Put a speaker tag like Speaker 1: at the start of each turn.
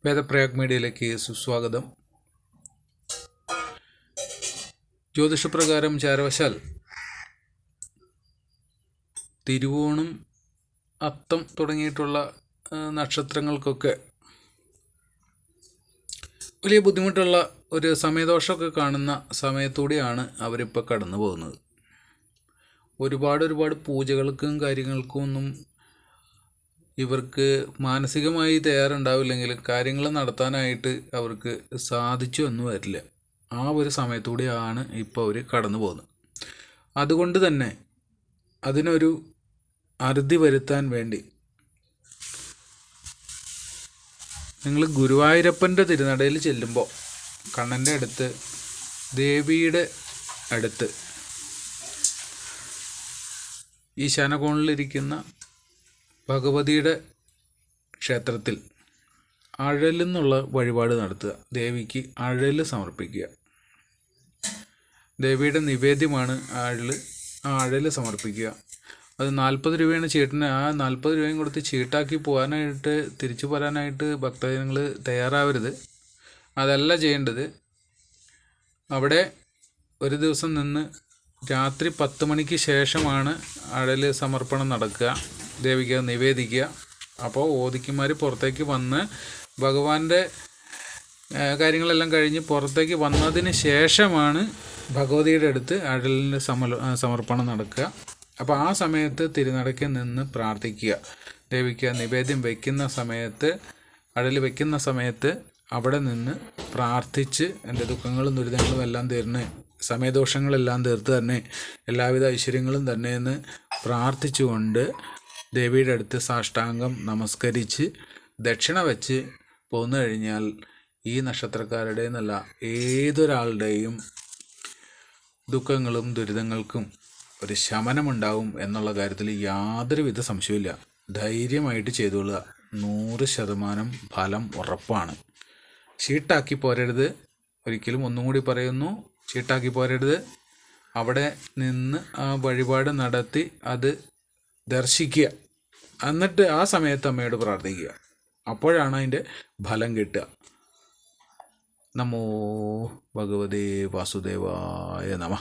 Speaker 1: വേദപ്രയാഗ് മീഡിയയിലേക്ക് സുസ്വാഗതം. ജ്യോതിഷപ്രകാരം ചാരവശാൽ തിരുവോണം, അത്തം തുടങ്ങിയിട്ടുള്ള നക്ഷത്രങ്ങൾക്കൊക്കെ വലിയ ബുദ്ധിമുട്ടുള്ള ഒരു സമയദോഷമൊക്കെ കാണുന്ന സമയത്തൂടെയാണ് അവരിപ്പോൾ കടന്നു പോകുന്നത്. ഒരുപാട് പൂജകൾക്കും കാര്യങ്ങൾക്കും ഒന്നും ഇവർക്ക് മാനസികമായി തയ്യാറുണ്ടാവില്ലെങ്കിലും കാര്യങ്ങൾ നടത്താനായിട്ട് അവർക്ക് സാധിച്ചു എന്ന് വരില്ല. ആ ഒരു സമയത്തൂടെയാണ് ഇപ്പോൾ അവർ കടന്നു പോകുന്നത്. അതുകൊണ്ട് തന്നെ അതിനൊരു അറുതി വരുത്താൻ വേണ്ടി നിങ്ങൾ ഗുരുവായൂരപ്പൻ്റെ തിരുനടയിൽ ചെല്ലുമ്പോൾ കണ്ണൻ്റെ അടുത്ത്, ദേവിയുടെ അടുത്ത്, ഈശാനകോണിലിരിക്കുന്ന ഭഗവതിയുടെ ക്ഷേത്രത്തിൽ അഴലെന്നുള്ള വഴിപാട് നടത്തുക. ദേവിക്ക് അഴൽ സമർപ്പിക്കുക. ദേവിയുടെ നിവേദ്യമാണ് അഴൽ. ആ അഴൽ സമർപ്പിക്കുക. അത് 40 രൂപയാണ് ചീട്ടിന്. ആ 40 രൂപയും കൊടുത്ത് ചീട്ടാക്കി പോകാനായിട്ട്, തിരിച്ചു പോരാനായിട്ട് ഭക്തജനങ്ങൾ തയ്യാറാവരുത്. അതല്ല ചെയ്യേണ്ടത്. അവിടെ ഒരു ദിവസം നിന്ന് രാത്രി 10 മണിക്ക് ശേഷമാണ് അഴൽ സമർപ്പണം നടക്കുക. ദേവിക്ക് നിവേദിക്കുക. അപ്പോൾ ഓദിക്കുമാർ പുറത്തേക്ക് വന്ന് ഭഗവാന്റെ കാര്യങ്ങളെല്ലാം കഴിഞ്ഞ് പുറത്തേക്ക് വന്നതിന് ശേഷമാണ് ഭഗവതിയുടെ അടുത്ത് അഴലിൻ്റെ സമർപ്പണം നടക്കുക. അപ്പോൾ ആ സമയത്ത് തിരുനടയ്ക്ക് നിന്ന് പ്രാർത്ഥിക്കുക. ദേവിക്ക് നിവേദ്യം വയ്ക്കുന്ന സമയത്ത്, അഴൽ വയ്ക്കുന്ന സമയത്ത് അവിടെ നിന്ന് പ്രാർത്ഥിച്ച് എൻ്റെ ദുഃഖങ്ങളും ദുരിതങ്ങളും എല്ലാം തീർന്ന്, സമയദോഷങ്ങളെല്ലാം തീർത്ത് തന്നെ എല്ലാവിധ ഐശ്വര്യങ്ങളും തന്നെ എന്ന് പ്രാർത്ഥിച്ചുകൊണ്ട് ദേവിയുടെ അടുത്ത് സാഷ്ടാംഗം നമസ്കരിച്ച് ദക്ഷിണ വെച്ച് പോന്നു കഴിഞ്ഞാൽ ഈ നക്ഷത്രക്കാരുടെ എന്നല്ല ഏതൊരാളുടെയും ദുഃഖങ്ങളും ദുരിതങ്ങൾക്കും ഒരു ശമനമുണ്ടാവും എന്നുള്ള കാര്യത്തിൽ യാതൊരുവിധ സംശയമില്ല. ധൈര്യമായിട്ട് ചെയ്തുകൊള്ളുക. 100% ഫലം ഉറപ്പാണ്. ചീട്ടാക്കി പോരരുത്. ഒരിക്കലും ഒന്നും കൂടി പറയുന്നു, ചീട്ടാക്കി പോരരുത്. അവിടെ നിന്ന് ആ വഴിപാട് നടത്തി അത് ദർശിക്കുക. എന്നിട്ട് ആ സമയത്ത് അമ്മയോട് പ്രാർത്ഥിക്കുക. അപ്പോഴാണ് അതിൻ്റെ ഫലം കിട്ടുക. നമോ ഭഗവതേ വാസുദേവായ നമഃ.